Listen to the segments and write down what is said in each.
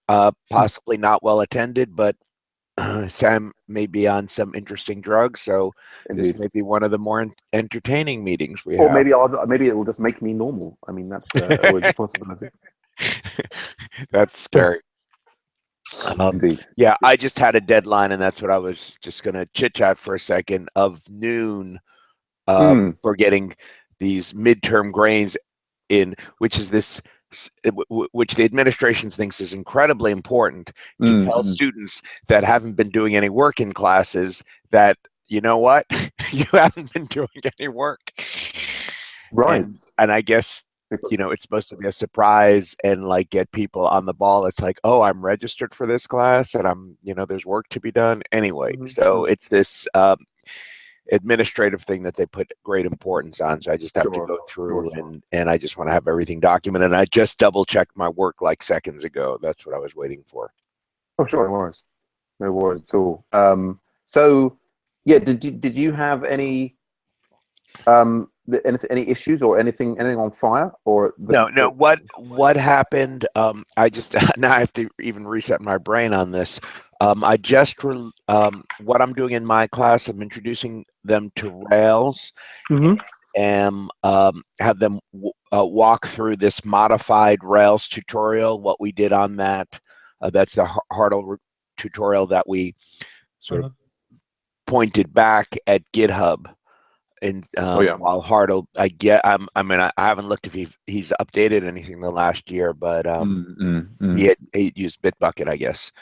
interesting, possibly not well attended, but Sam may be on some interesting drugs, so Indeed. this may be one of the more entertaining meetings we Or have. maybe it will just make me normal. I mean, that's always a possibility. That's scary. Indeed. Yeah, I just had a deadline, and that's what I was just going to chit chat for a second, of noon, for getting these midterm grains in, which is this, which the administration thinks is incredibly important, to tell students that haven't been doing any work in classes that, you know what, you haven't been doing any work. Right. And I guess, you know, it's supposed to be a surprise and like get people on the ball. It's like, oh, I'm registered for this class and I'm, you know, there's work to be done anyway. So it's this administrative thing that they put great importance on. So I just have to go through and I just want to have everything documented. And I just double checked my work like seconds ago. That's what I was waiting for. Oh, sure, no worries. No worries at all. So yeah, did you have any any issues or anything on fire or No. What happened? I just now I have to even reset my brain on this. I just what I'm doing in my class, I'm introducing them to Rails, and have them walk through this modified Rails tutorial. What we did on that, that's the Hartle tutorial that we sort of pointed back at GitHub. And while Hartle, I mean, I haven't looked if he's updated anything the last year, but he used Bitbucket, I guess.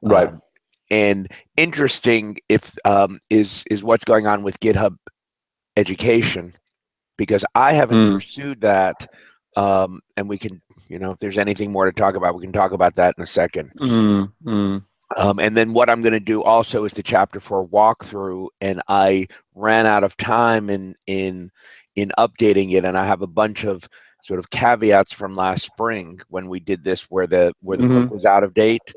Right. And interesting is what's going on with GitHub Education, because I haven't pursued that, and we can, you know, if there's anything more to talk about, we can talk about that in a second. And then what I'm going to do also is the chapter 4 walkthrough, and I ran out of time in updating it, and I have a bunch of sort of caveats from last spring when we did this, where the book was out of date,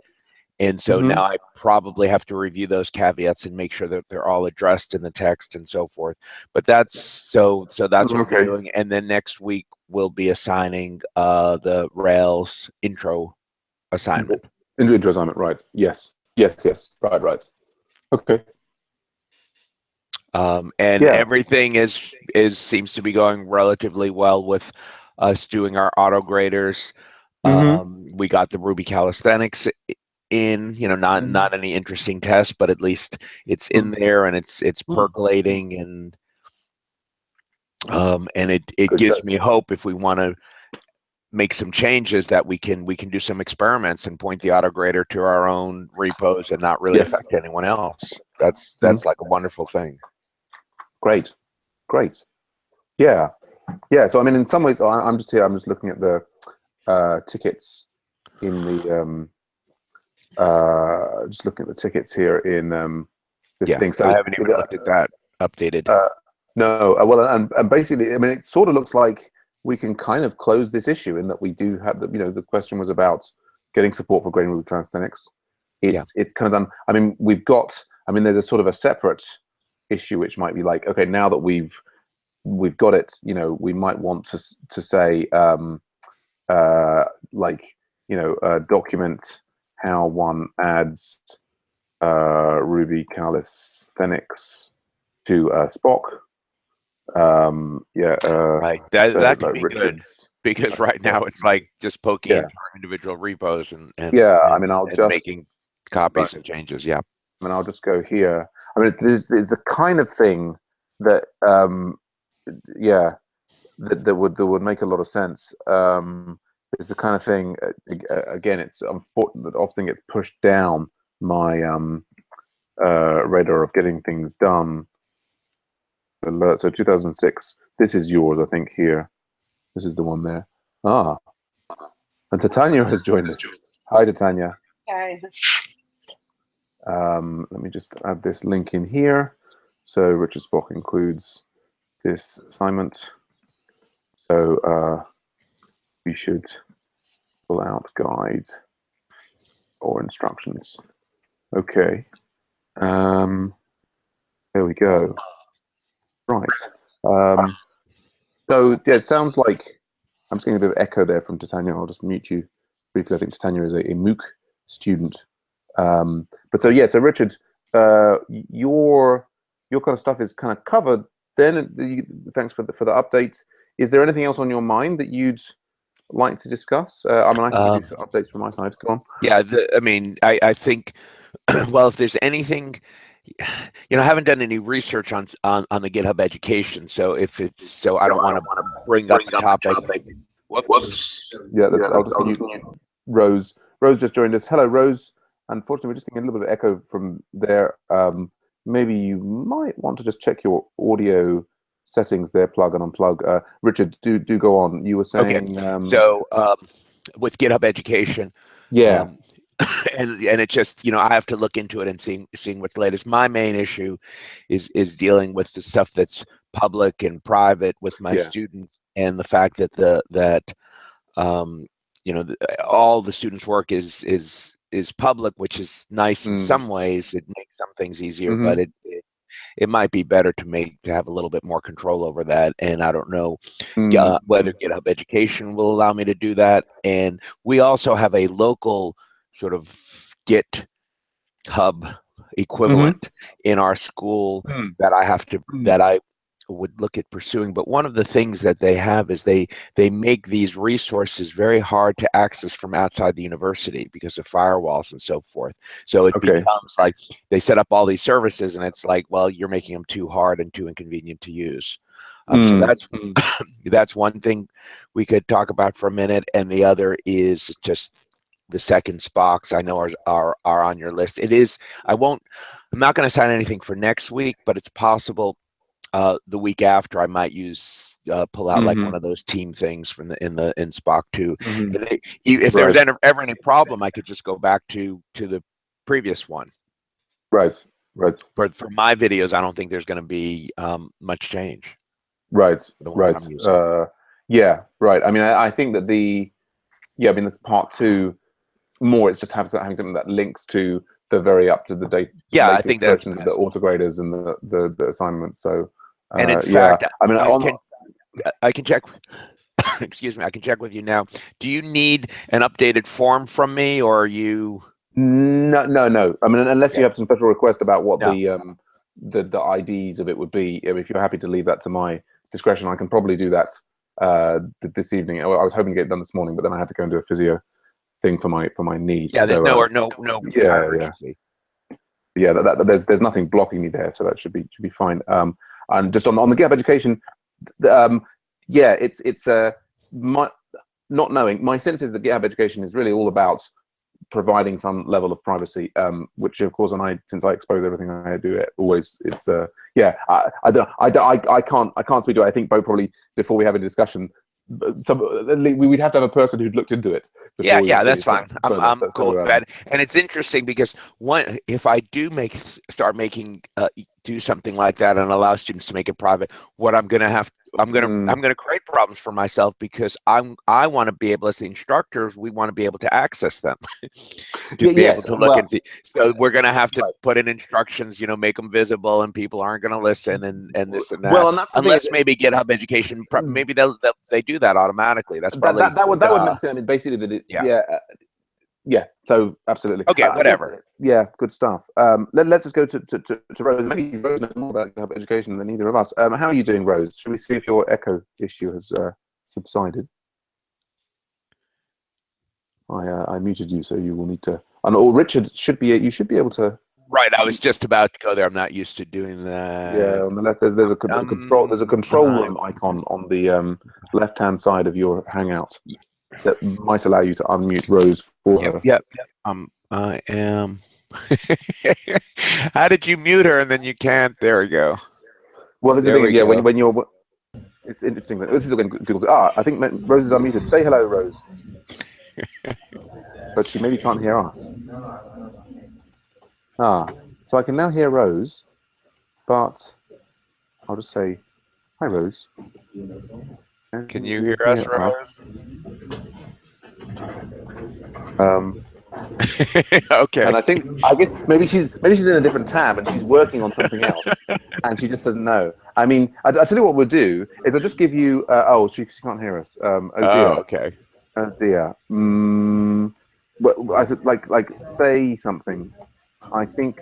and so now I probably have to review those caveats and make sure that they're all addressed in the text and so forth. But that's so that's what we're doing, and then next week we'll be assigning the Rails intro assignment. Intro assignment, right? Yes. Right. Okay. And everything seems to be going relatively well with us doing our AutoGraders. We got the Ruby calisthenics in, you know, not any interesting tests, but at least it's in there and it's percolating, and it gives me hope if we want to make some changes that we can do some experiments and point the AutoGrader to our own repos and not really affect anyone else. That's like a wonderful thing. Great. Yeah. So I mean, in some ways, I'm just here. I'm just looking at the tickets in the just looking at the tickets here in this thing. So I haven't even looked at that updated. No. Well, and basically, I mean, it sort of looks like we can kind of close this issue in that we do have the, you know, the question was about getting support for grain Ruby calisthenics. It's kind of done. I mean, there's a sort of a separate issue which might be like, okay, now that we've got it, you know, we might want to say like, you know, document how one adds Ruby calisthenics to Spock. Right. That could be good, because right now it's like just poking into our individual repos and I mean, I'll just making copies and changes. Yeah. I mean, I'll just go here. I mean, this is the kind of thing that that would make a lot of sense. It's the kind of thing. Again, it's unfortunate that often gets pushed down my radar of getting things done. Alert. So 2006. This is yours, I think. Here, this is the one there. And Titania has joined us. Hi, Titania. Hi. Let me just add this link in here. So Richard Spock includes this assignment. So we should pull out guide or instructions. Okay. There we go. Right. So yeah, it sounds like I'm just getting a bit of echo there from Titania. I'll just mute you briefly, I think Titania is a MOOC student. But so Richard, your kind of stuff is kind of covered. Then thanks for the update. Is there anything else on your mind that you'd like to discuss? I mean, I can give you updates from my side. Go on. Yeah, I mean, I think, well, if there's anything, I haven't done any research on the GitHub education, so I don't want to bring up a topic. Whoops. Yeah, I'll just mute Rose. Rose just joined us. Hello, Rose. Unfortunately, we're just getting a little bit of echo from there. Maybe you might want to just check your audio settings there, plug and unplug. Richard, do go on. You were saying. Okay. So with GitHub education. Yeah. And it just, I have to look into it and seeing what's latest. My main issue is dealing with the stuff that's public and private with my students, and the fact that all the students' work is public, which is nice in some ways. It makes some things easier, but it might be better to have a little bit more control over that. And I don't know whether GitHub Education will allow me to do that. And we also have a local sort of GitHub equivalent in our school that I would look at pursuing. But one of the things that they have is they make these resources very hard to access from outside the university because of firewalls and so forth. So it becomes like they set up all these services, and it's like, well, you're making them too hard and too inconvenient to use. So that's one thing we could talk about for a minute, and the other is just the second Spocks. I know are on your list. It is. I'm not going to sign anything for next week, but it's possible. The week after, I might pull out like one of those team things from in Spock 2. If there was ever any problem, I could just go back to the previous one. Right. For my videos, I don't think there's going to be much change. Right. Yeah. Right. I mean, I think that that's part 2. More, it's just having something that links to the very up to the date. Yeah, I think that's versions of the AutoGraders and the assignments. So. And in fact, I mean, I can check. Excuse me. I can check with you now. Do you need an updated form from me, or are you? No. I mean, unless you have some special request about what the IDs of it would be. If you're happy to leave that to my discretion, I can probably do that this evening. I was hoping to get it done this morning, but then I had to go and do a physio thing for my knees. Yeah, there's no. Yeah, there's nothing blocking me there, so that should be fine. And just on the GitHub education, it's not knowing. My sense is that GitHub education is really all about providing some level of privacy, which of course, since I expose everything I do, I can't speak to it. I think Bo probably, before we have a discussion, we'd have to have a person who'd looked into it. Yeah, that's fine. I'm cool with that. And it's interesting because if I do start making do something like that and allow students to make it private, what I'm gonna create problems for myself, because I want to be able, as the instructors, we want to be able to access them to be able to look and see. So we're gonna have to put in instructions, make them visible, and people aren't gonna listen and this and that. Well, and that's unless maybe GitHub Education, maybe they do that automatically. That's probably that would make sense. Basically, that so absolutely. Okay, whatever. Good stuff. Let's just go to Rose. Maybe Rose knows more about GitHub education than either of us. How are you doing, Rose? Should we see if your echo issue has subsided? I muted you, so you will need to. And Richard you should be able to. Right, I was just about to go there. I'm not used to doing that. Yeah, on the left, there's a control room icon on the left-hand side of your Hangout that might allow you to unmute Rose for her. Yep. I am. How did you mute her and then you can't? There we go. Well, this is the thing. When you're, it's interesting. This is when Google's. I think Rose is unmuted. Say hello, Rose. But she maybe can't hear us. So I can now hear Rose, but I'll just say, hi, Rose. Can you hear us, Rose? Okay. And I guess maybe she's in a different tab and she's working on something else, and she just doesn't know. I mean, I tell you what we'll do is I'll just give you. She can't hear us. Oh dear. Okay. Oh dear. As it, like, say something. I think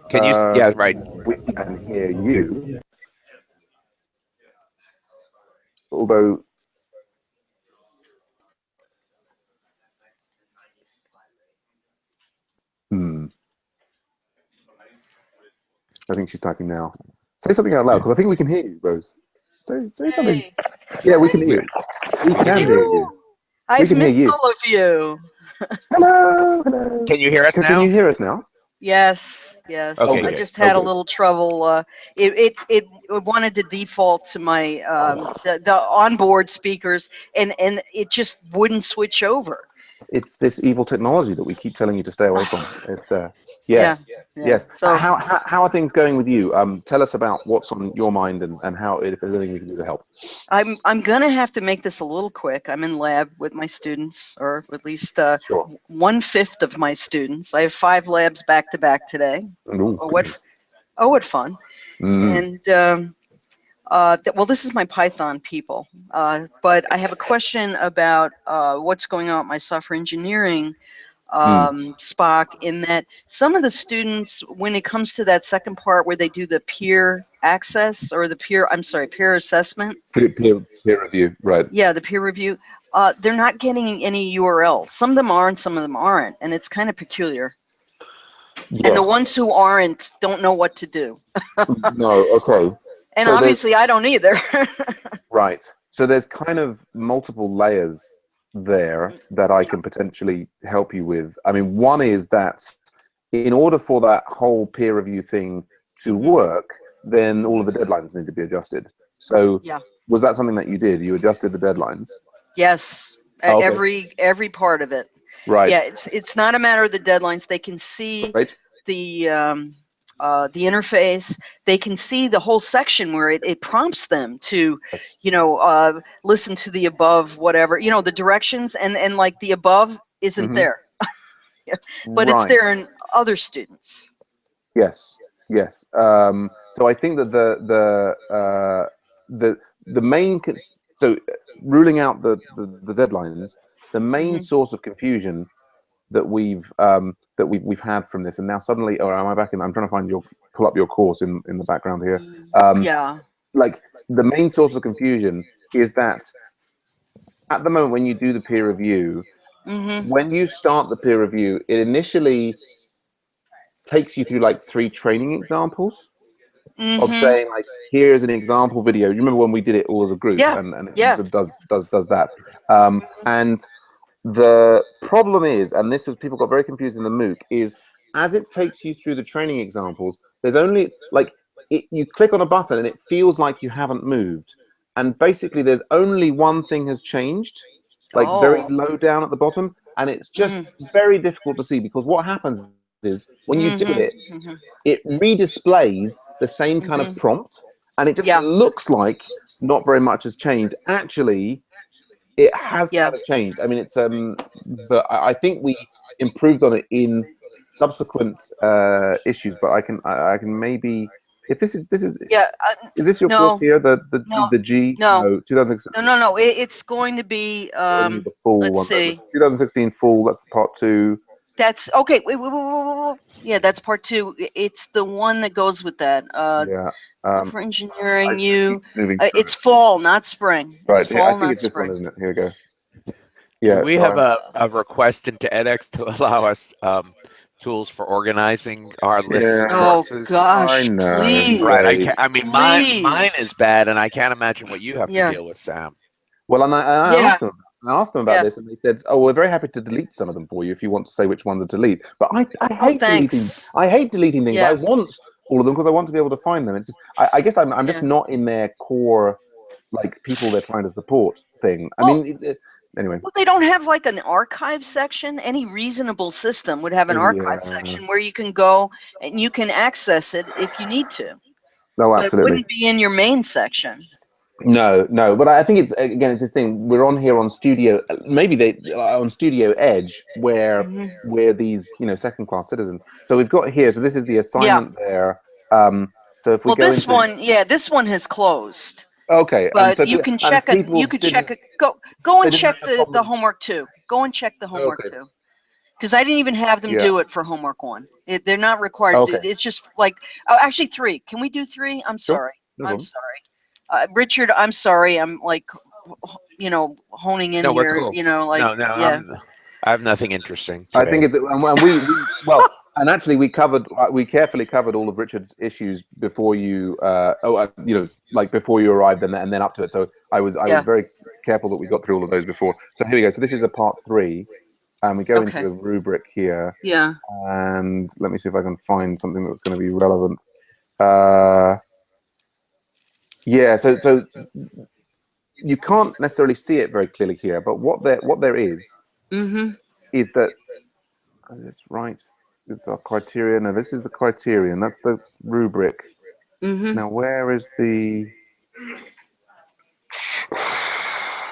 Can you? Yeah, right. we can hear you, although. I think she's typing now. Say something out loud, because I think we can hear you, Rose. Say something. Hey. Yeah, we can hear you. We can hear you. We I've can hear missed you. all of you. Hello, hello. Can you hear us Can now? you hear us now? Yes, yes. Okay, I good. just had a good. little trouble. It wanted to default to my the onboard speakers, and it just wouldn't switch over. It's this evil technology that we keep telling you to stay away from. It's Yeah, yes, yeah. yes. So How are things going with you? Tell us about what's on your mind and how, if there's anything we can do to help. I'm gonna have to make this a little quick. I'm in lab with my students, or at least Sure. 1/5 of my students. I have 5 labs back to back today. Ooh, Oh, goodness. what fun! Mm. And well, this is my Python people, but I have a question about what's going on with my software engineering SPOC, in that some of the students, when it comes to that second part where they do the peer access, or the peer assessment. Peer review, right? Yeah, the peer review. They're not getting any URLs. Some of them are and some of them aren't, and it's kind of peculiar. And the Yes. ones who aren't don't know what to do. No. Okay. And So obviously I don't either. right. So there's kind of multiple layers there that I can potentially help you with. I mean, one is that in order for that whole peer review thing to work, then all of the deadlines need to be adjusted. So Yeah. was that something that you did? You adjusted the deadlines? Yes. Oh, okay. Every part of it. Right. Yeah, it's not a matter of the deadlines. They can see Right. the interface. They can see the whole section where it prompts them to, Yes. listen to the above, whatever, the directions, and like the above isn't there, but it's Right. there in other students. Yes. Yes. So I think that the main so ruling out the deadlines, the main source of confusion that we've had from this, and now suddenly, or am I back in? I'm trying to pull up your course in the background here. Yeah. Like, the main source of confusion is that at the moment when you do the peer review, when you start the peer review, it initially takes you through like 3 training examples of saying, like, here's an example video. You remember when we did it all as a group, Yeah. and it Yeah. sort of does that. And the problem is, and this was, people got very confused in the MOOC, is as it takes you through the training examples, there's only like you click on a button and it feels like you haven't moved, and basically there's only one thing has changed, like very low down at the bottom, and it's just very difficult to see, because what happens is when you do it, it redisplays the same kind of prompt, and it just looks like not very much has changed. Actually, it has kind of changed. I mean, it's but I think we improved on it in subsequent issues. But I can maybe, if this is Yeah. is this your course No. here, the No. G? No. No, 2016. No. It's going to be. The full Let's one. see. 2016 full. That's part 2. That's okay. Wait. Yeah, that's part 2. It's the one that goes with that. Yeah. Software I engineering. just keep moving through It's it. fall, not spring. It's Right. I fall, think not it's this one, spring. isn't it? Here we go. Yeah. We So have a request into edX to allow us tools for organizing our lists of yeah. Oh courses. I gosh, know. please, Right. Dave. I mean, mine please. is bad, and I can't imagine what you have to Yeah, deal with, Sam. Well, and I yeah, asked them about yeah. this, and they said, "Oh, we're very happy to delete some of them for you if you want to say which ones are to delete." But I Oh, hate deleting. thanks. I hate deleting things. I Yeah, want all of them because I want to be able to find them. It's just, I guess I'm just yeah. not in their core, like, people they're trying to support thing. I Well, mean, anyway. well, they don't have like an archive section. Any reasonable system would have an archive Yeah. section where you can go and you can access it if you need to, No, but it absolutely. wouldn't be in your main section. No, but I think it's, again, it's this thing. We're on here on Studio, maybe they on Studio Edge, where these, second class citizens. So we've got here. So this is the Yeah. assignment there. So if we Well, go this into, one, yeah, this one has closed. Okay, But and so you can check it. You could check it. Go and check the homework too. Go and check the homework Okay. too. Because I didn't even have them do it for homework 1. They're not required to Okay. do it. It's just like, oh, actually 3. Can we do 3? I'm Sure. sorry. No I'm problem. sorry. Richard, I'm sorry. I'm like, honing in No, we're here. cool. Like, No, yeah. I have nothing interesting I today. think it's, and we well, and actually we carefully covered all of Richard's issues before you, like before you arrived and then up to it. So I was very careful that we got through all of those before. So here we go. So this is a part 3, and we go into the rubric here. Yeah. And let me see if I can find something that's going to be relevant. Yeah. So you can't necessarily see it very clearly here, but what there is is that, is this right? It's our criteria. No, this is the criterion. That's the rubric. Now, where is the?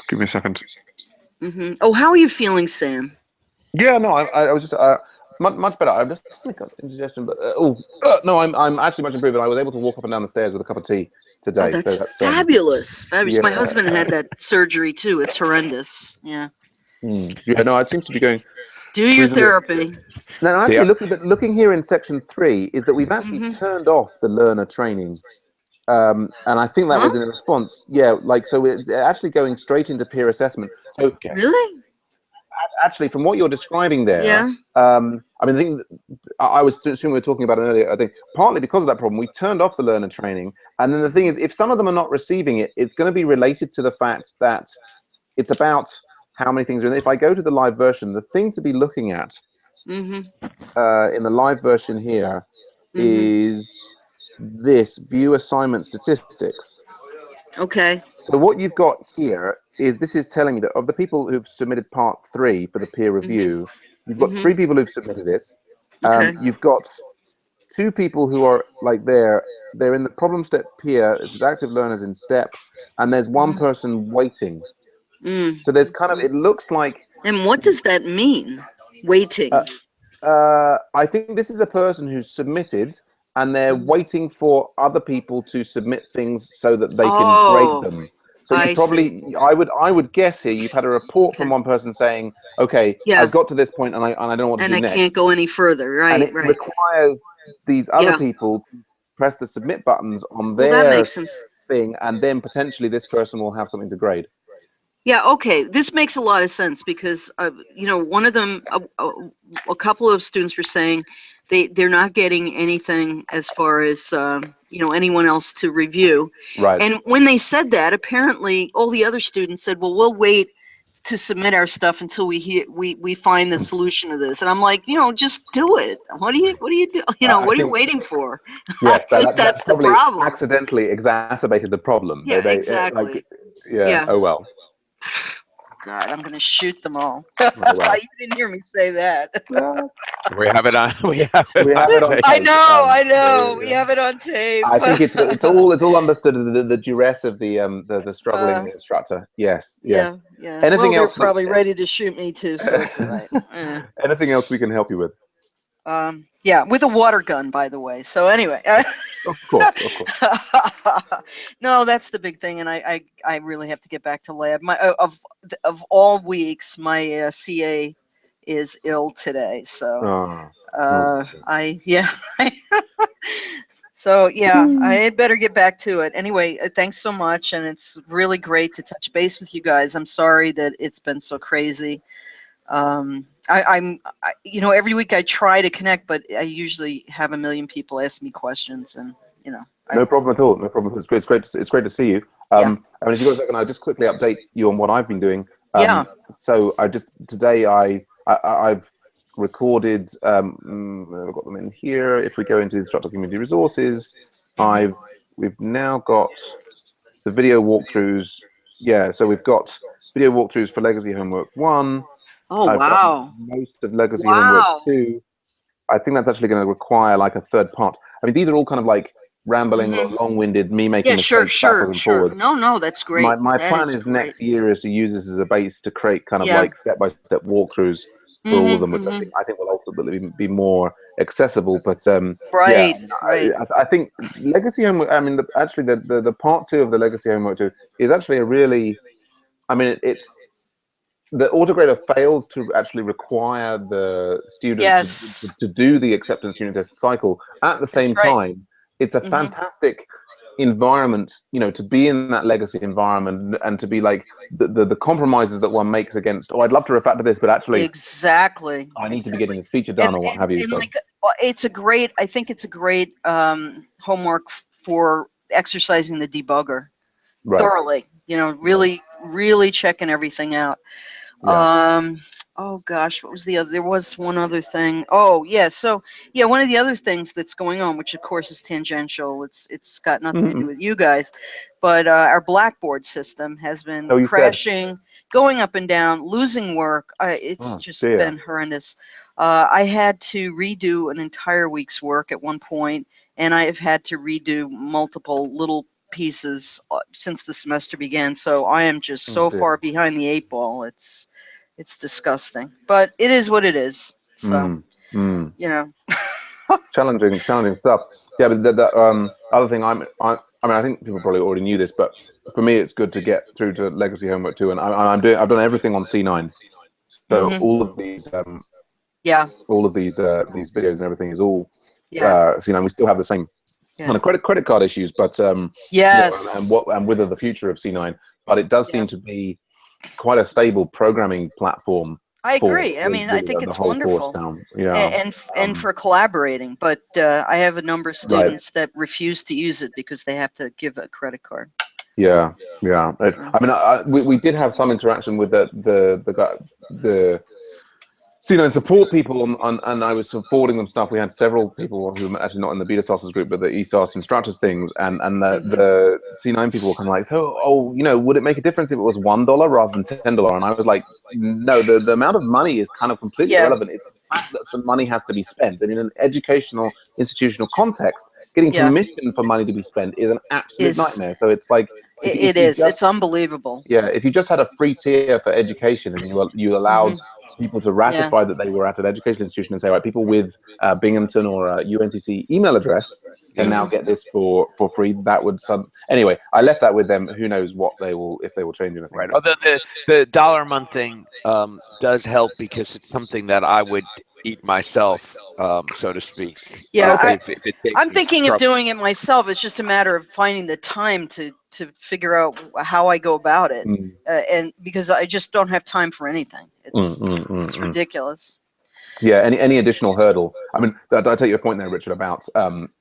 Give me a second. Oh, how are you feeling, Sam? Yeah, no, I was just much better. I'm just got indigestion, but no, I'm actually much improved. I was able to walk up and down the stairs with a cup of tea today. Oh, that's, so that's fabulous. Fabulous. Yeah. My husband had that surgery too. It's horrendous. Yeah. Yeah, no, it seems to be going. Do your therapy. Now, actually, looking here in section 3 is that we've actually turned off the learner training, and I think that was in response. Yeah, like so, it's actually going straight into peer assessment. So really, actually, from what you're describing there, yeah. I mean, I think I was assuming we were talking about it earlier. I think partly because of that problem, we turned off the learner training, and then the thing is, if some of them are not receiving it, it's going to be related to the fact that it's about how many things are in there. If I go to the live version, the thing to be looking at in the live version here is this view assignment statistics. Okay. So what you've got here is this is telling you that of the people who've submitted part 3 for the peer review, you've got 3 people who've submitted it. You've got 2 people who are like they're in the problem step peer. This is active learners in step, and there's 1 person waiting. So there's kind of, it looks like. And what does that mean? Waiting. I think this is a person who's submitted, and they're waiting for other people to submit things so that they can grade them. So you probably, I would guess here, you've had a report from 1 person saying, "Okay, I've got to this point, and I don't know what to do next." And I can't go any further, right? And it requires these other people to press the submit buttons on their thing, and then potentially this person will have something to grade. Yeah, okay. This makes a lot of sense because, one of them, a couple of students were saying they're not getting anything as far as, anyone else to review. Right. And when they said that, apparently all the other students said, well, we'll wait to submit our stuff until we find the solution to this. And I'm like, just do it. What do you do? What are you waiting for? Yes, I think that's the problem. Accidentally exacerbated the problem. Yeah, exactly. Oh well. God, I'm gonna shoot them all. You didn't hear me say that. We have it on. We have it on tape. I know. We have it on tape. I think it's all understood the duress of the struggling instructor. Yes. Yeah. Anything else? They're probably ready to shoot me too, so it's all right. Anything else we can help you with? Yeah, with a water gun, by the way. So anyway. Of course. No, that's the big thing, and I really have to get back to lab. Of all weeks, my CA is ill today, so So I had better get back to it. Anyway, thanks so much, and it's really great to touch base with you guys. I'm sorry that it's been so crazy. Every week I try to connect, but I usually have a million people ask me questions, and no problem at all. No problem. It's great to see you. I mean, if you've got a second, I'll just quickly update you on what I've been doing. So today I've recorded. I've got them in here. If we go into instructor community resources, we've now got the video walkthroughs. Yeah, so we've got video walkthroughs for Legacy Homework 1. Oh, I've wow. done most of Legacy Homework 2. I think that's actually going to require like a 3rd part. I mean, these are all kind of like rambling, long-winded, me making mistakes backwards and forwards. No, that's great. My plan is next year is to use this as a base to create kind of like step-by-step walkthroughs. for all of them, which I think will ultimately be more accessible. But yeah, Right, right. I think legacy homework. I mean, actually, the part 2 of the legacy homework 2 is actually a really. I mean, it's the AutoGrader fails to actually require the student to do the acceptance unit test cycle. At the same time, it's a fantastic environment, you know, to be in that legacy environment and to be like the compromises that one makes against, oh, I'd love to refactor this, but actually exactly I need to be getting this feature done or what have you. And So like, it's a great, I think it's a great homework for exercising the debugger thoroughly, you know, really checking everything out. Oh gosh, what was the other? There was one other thing. Oh yeah, so yeah, one of the other things that's going on, which of course is tangential. It's got nothing to do with you guys, but our Blackboard system has been crashing, going up and down, losing work. It's just been horrendous. I had to redo an entire week's work at one point, and I have had to redo multiple little pieces since the semester began. So I am just so far behind the 8 ball. It's disgusting, but it is what it is. So, you know, challenging stuff. Yeah, but the other thing I mean, I think people probably already knew this, but for me, it's good to get through to legacy homework 2, and I've done everything on C9. So all of these, all of these videos and everything is all C9. We still have the same kind of credit card issues, but yes, you know, and with the future of C9, but it does seem to be quite a stable programming platform. I agree. I mean, I think it's wonderful. And for collaborating, but I have a number of students that refuse to use it because they have to give a credit card. Yeah. I mean, we did have some interaction with the C9 support people, and I was forwarding them stuff. We had several people who were actually not in the BetaSaaSers group, but the ESAS instructors things, and the C9 people were kind of like, so, you know, would it make a difference if it was $1 rather than $10? And I was like, no, the amount of money is kind of completely irrelevant. It's the fact that some money has to be spent, and in an educational, institutional context, getting permission for money to be spent is an absolute nightmare. So it's like it's unbelievable. Yeah, if you just had a free tier for education and you allowed people to ratify that they were at an educational institution and say, right, people with Binghamton or UNCC email address can now get this for free. That would anyway. I left that with them. Who knows what if they will change anything. Right. Although the dollar a month thing does help because it's something that I would eat myself, so to speak. Yeah, I'm thinking of doing it myself. It's just a matter of finding the time to figure out how I go about it, and because I just don't have time for anything. It's ridiculous. Yeah, any additional hurdle. I mean, I take your point there, Richard, about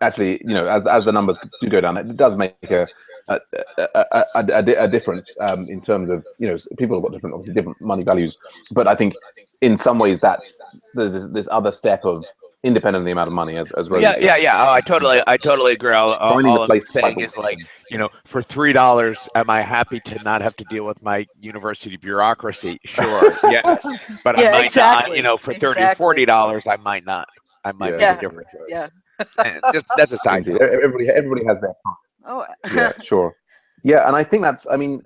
actually, you know, as the numbers do go down, it does make a difference in terms of, you know, people have got obviously different money values, but I think in some ways there's this other step of independent of the amount of money, as Rose said. Yeah. Oh, I totally agree. All I'm saying is, like, you know, for $3, am I happy to not have to deal with my university bureaucracy? Sure, yes, but I might not. You know, for $30 or $40, I might not. I might make a different choice. Yeah, just that's a side note. Everybody has their part. Oh, yeah, sure. Yeah, and I think that's. I mean,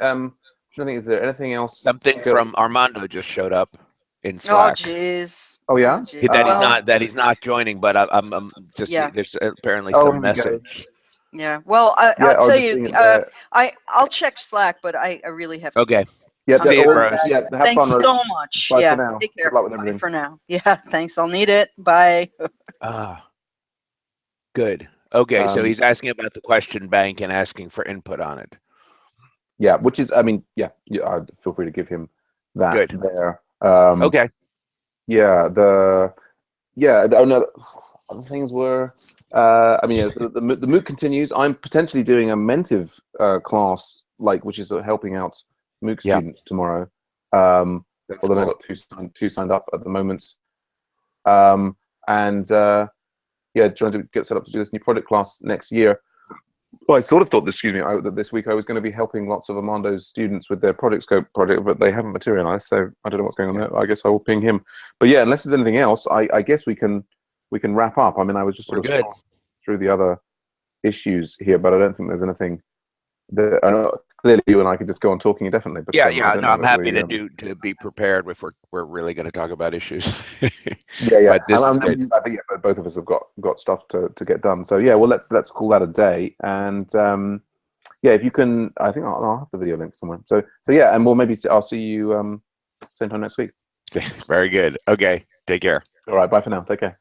is there anything else? Something from Armando just showed up in Slack. Oh, jeez. Oh yeah, that he's not joining, but I'm just there's apparently some message. Yeah. Well, I'll tell you, I'll check Slack, but I really have to. Okay. Yeah. See you, bro. Have thanks fun, so much. Bye for now. Take care. Good luck with everything. Bye for now. Yeah. Thanks. I'll need it. Bye. Good. Okay. So he's asking about the question bank and asking for input on it. Yeah. Which is, I mean, yeah. Feel free to give him that. Good. There. Okay. Yeah, the other things were, I mean, so the MOOC continues. I'm potentially doing a Mentive class, which is helping out MOOC students tomorrow. Although I've got two signed up at the moment. Trying to get set up to do this new project class next year. Well, I sort of thought, that this week I was going to be helping lots of Armando's students with their Project Scope project, but they haven't materialized, so I don't know what's going on there. I guess I will ping him. But yeah, unless there's anything else, I guess we can wrap up. I mean, I was just sort of through the other issues here, but I don't think there's anything. There's clearly you and I could just go on talking indefinitely. But Yeah, I yeah. don't No, know I'm whether happy we, to be prepared if we're really going to talk about issues. yeah. But this is good. I think both of us have got stuff to get done. So yeah, well, let's call that a day. And yeah, if you can, I think I'll have the video link somewhere. So yeah, and we'll maybe I'll see you same time next week. Very good. Okay. Take care. All right. Bye for now. Take care.